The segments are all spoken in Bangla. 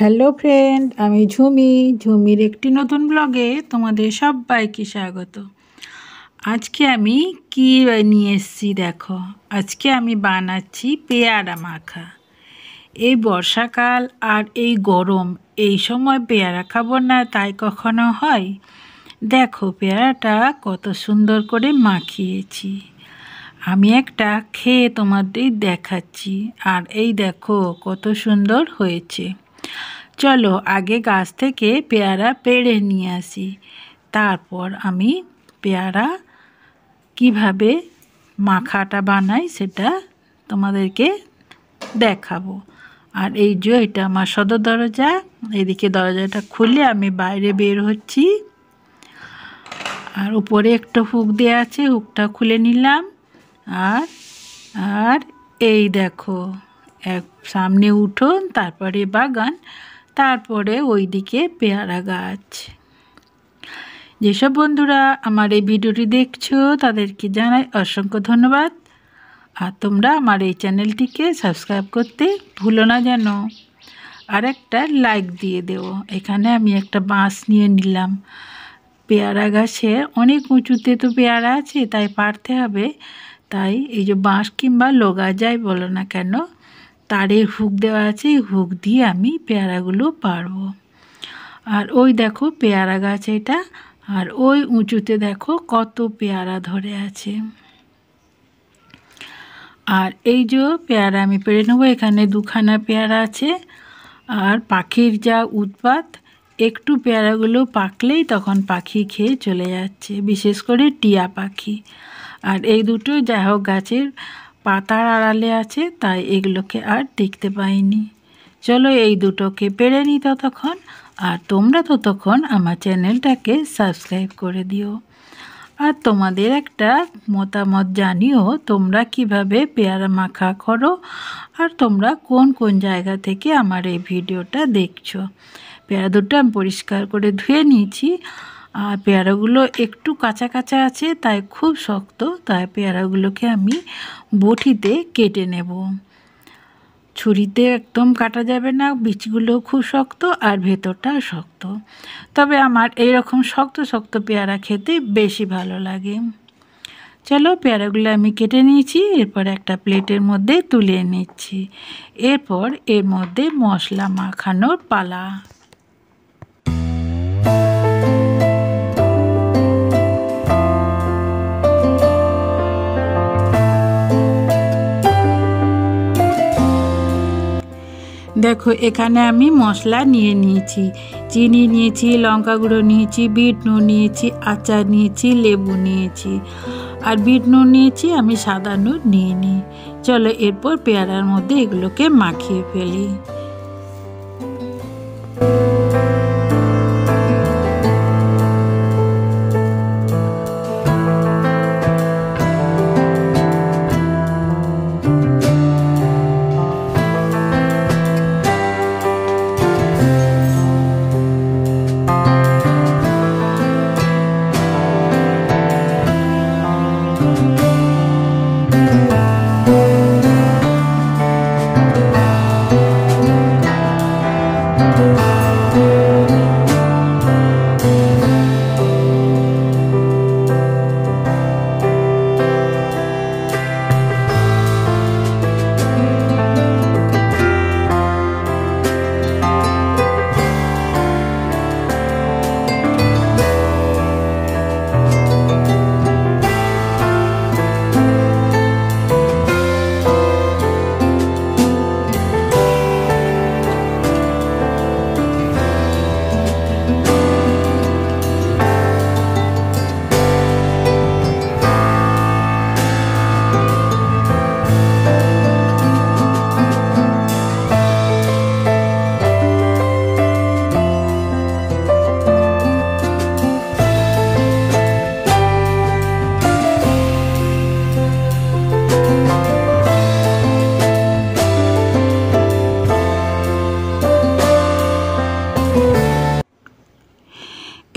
হ্যালো ফ্রেন্ড, আমি ঝুমির একটি নতুন ব্লগে তোমাদের সবাইকে স্বাগত। আজকে আমি কি নিয়ে এসেছি দেখো। আজকে আমি বানাচ্ছি পেয়ারা মাখা। এই বর্ষাকাল আর এই গরম, এই সময় পেয়ারা খাবো না তাই কখনো হয়? দেখো পেয়ারাটা কত সুন্দর করে মাখিয়েছি। আমি একটা খেয়ে তোমাদের দেখাচ্ছি। আর এই দেখো কত সুন্দর হয়েছে। চলো আগে গাছ থেকে পেয়ারা পেড়ে নিয়ে আসি, তারপর আমি পেয়ারা কিভাবে মাখাটা বানাই সেটা তোমাদেরকে দেখাবো। আর এই যে এটা আমার সদর দরজা, এদিকে দরজাটা খুলে আমি বাইরে বের হচ্ছি। আর উপরে একটা হুক দেওয়া আছে, হুকটা খুলে নিলাম। আর আর এই দেখো এক সামনে উঠোন, তারপরে বাগান, তারপরে ওইদিকে পেয়ারা গাছ। যেসব বন্ধুরা আমার এই ভিডিওটি দেখছো তাদেরকে জানাই অসংখ্য ধন্যবাদ। আর তোমরা আমার এই চ্যানেলটিকে সাবস্ক্রাইব করতে ভুলো না যেন। আর একটা লাইক দিয়ে দেও। এখানে আমি একটা বাঁশ নিয়ে নিলাম। পেয়ারা গাছে অনেক উঁচুতে তো পেয়ারা আছে, তাই পারতে হবে। তাই এই যে বাঁশ কিংবা লগা যাই বলো না কেন, তারের হুক দেওয়া আছে, এই হুক দিয়ে আমি পেয়ারাগুলো পারবো। আর ওই দেখো পেয়ারা গাছ এটা, আর ওই উঁচুতে দেখো কত পেয়ারা ধরে আছে। আর এই যে পেয়ারা আমি পেড়ে নেবো। এখানে দুখানা পেয়ারা আছে। আর পাখির যা উৎপাত, একটু পেয়ারাগুলো পাকলেই তখন পাখি খেয়ে চলে যাচ্ছে, বিশেষ করে টিয়া পাখি। আর এই দুটো যাই হোক গাছের পাতার আড়ালে আছে, তাই এগুলোকে আর দেখতে পাইনি। চলো এই দুটোকে পেড়ে নিই ততক্ষণ। আর তোমরা ততক্ষণ আমার চ্যানেলটাকে সাবস্ক্রাইব করে দিও। আর তোমাদের একটা মতামত জানিও, তোমরা কিভাবে পেয়ারা মাখা করো আর তোমরা কোন কোন জায়গা থেকে আমার এই ভিডিওটা দেখছো। পেয়ারা দুটো আমি পরিষ্কার করে ধুয়ে নিয়েছি। আর পেয়ারাগুলো একটু কাঁচা কাঁচা আছে, তাই খুব শক্ত, তাই পেয়ারাগুলোকে আমি বটিতে কেটে নেব। ছুরিতে একদম কাটা যাবে না, বীজগুলো খুব শক্ত আর ভেতরটা শক্ত। তবে আমার এইরকম শক্ত শক্ত পেয়ারা খেতে বেশি ভালো লাগে। চলো পেয়ারাগুলো আমি কেটে নিয়েছি। এরপর একটা প্লেটের মধ্যে তুলে নিচ্ছি। এরপর এর মধ্যে মশলা মাখানোর পালা। দেখো এখানে আমি মশলা নিয়ে নিয়েছি। চিনি নিয়েছি, লঙ্কা গুঁড়ো নিয়েছি, বিট নুন নিয়েছি, আচার নিয়েছি, লেবু নিয়েছি। আর বিট নুন নিয়েছি, আমি সাদা নুন নিয়ে নিই। চলো এরপর পেয়ারার মধ্যে এগুলোকে মাখিয়ে ফেলি।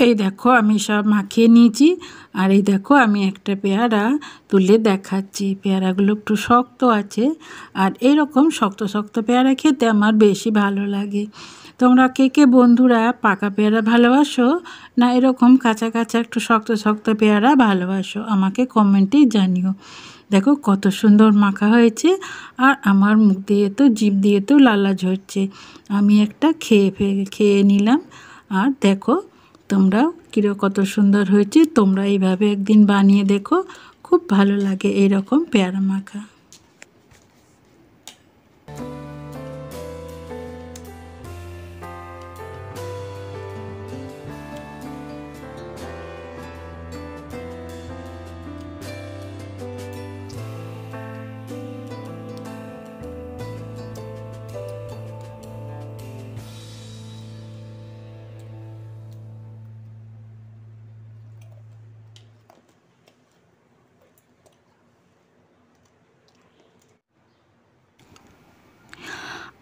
এই দেখো আমি সব মাখিয়ে নিয়েছি। আর এই দেখো আমি একটা পেয়ারা তুলে দেখাচ্ছি। পেয়ারাগুলো একটু শক্ত আছে, আর এরকম শক্ত শক্ত পেয়ারা খেতে আমার বেশি ভালো লাগে। তোমরা কে কে বন্ধুরা পাকা পেয়ারা ভালোবাসো, না এরকম কাঁচা কাঁচা একটু শক্ত শক্ত পেয়ারা ভালোবাসো, আমাকে কমেন্টেই জানিও। দেখো কত সুন্দর মাখা হয়েছে, আর আমার মুখ দিয়ে তো জিভ দিয়ে তো লালা ঝরছে। আমি একটা খেয়ে নিলাম। আর দেখো তোমরাও কত সুন্দর হয়েছে। তোমরা এইভাবে একদিন বানিয়ে দেখো, খুব ভালো লাগে এরকম পেয়ারা মাখা।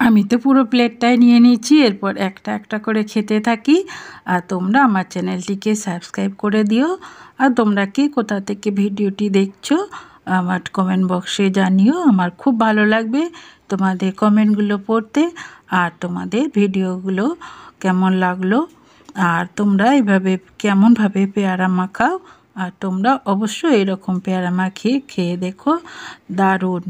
আমি তো পুরো প্লেটটাই নিয়ে নিয়েছি, এরপর একটা একটা করে খেতে থাকি। আর তোমরা আমার চ্যানেলটিকে সাবস্ক্রাইব করে দিও। আর তোমরা কে কোথা থেকে ভিডিওটি দেখছো আমার কমেন্ট বক্সে জানিও। আমার খুব ভালো লাগবে তোমাদের কমেন্টগুলো পড়তে, আর তোমাদের ভিডিওগুলো কেমন লাগলো, আর তোমরা এইভাবে কেমনভাবে পেয়ারা মাখাও। আর তোমরা অবশ্যই এরকম পেয়ারা মাখিয়ে খেয়ে দেখো, দারুণ।